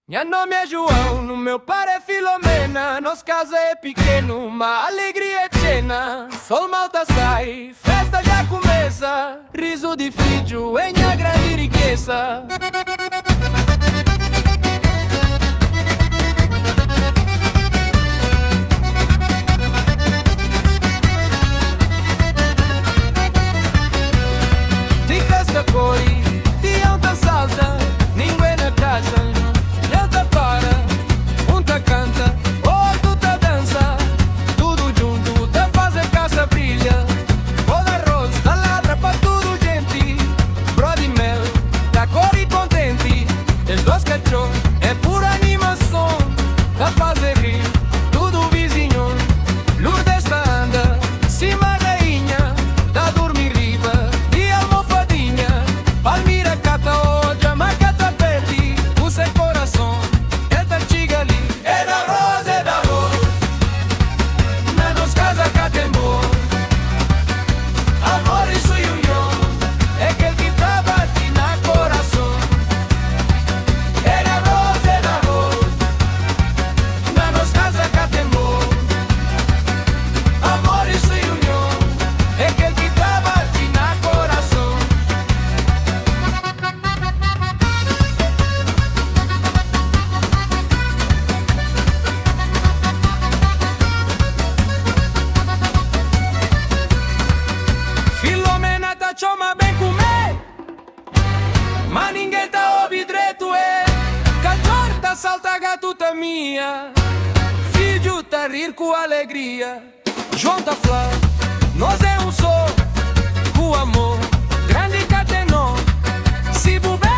Meu nome é João, no meu par é Filomena. Nossa casa é pequeno, uma alegria é cena. Sol malta sai, festa já começa. Riso de filho em a grande riqueza. De casta cori, de alta salta, ninguém na casa. É pura animação, pra fazer rir tudo vizinho. Lourdes anda, cima rainha, dá dormir riba, de almofadinha. Palmira cata hoja, mas cata perdi, o seu coração, ele tá chiga ali. É da rosa, na nos casa cá tem bom. Amor e sua união, é aquele que tava aqui na coração. Chama bem comer, mas ninguém tá ouvindo direito, é. Cachorro tá salta, gato tá minha. Filho tá rir com alegria. João tá flá, nós é um só, com amor, grande catenó. Se bober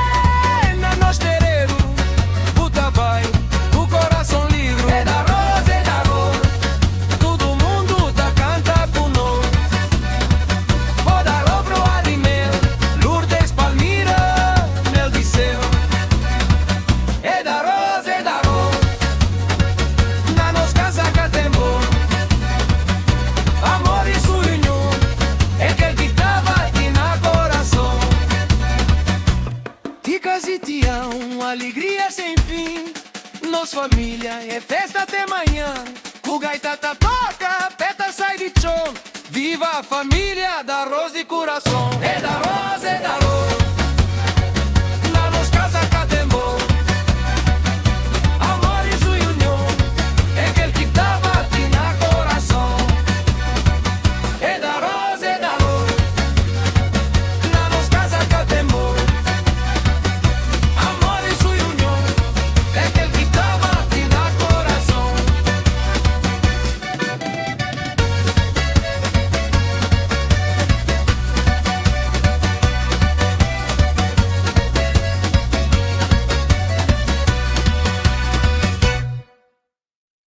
na nós terreiro, puta vai, o coração livre. É da rosa, é da rosa, todo mundo tá canta com nós. Uma alegria sem fim, nossa família é festa até manhã. O gaita tá toca, peta sai de chão. Viva a família da Arroz de Coração. É da Rosa, é da Rosa.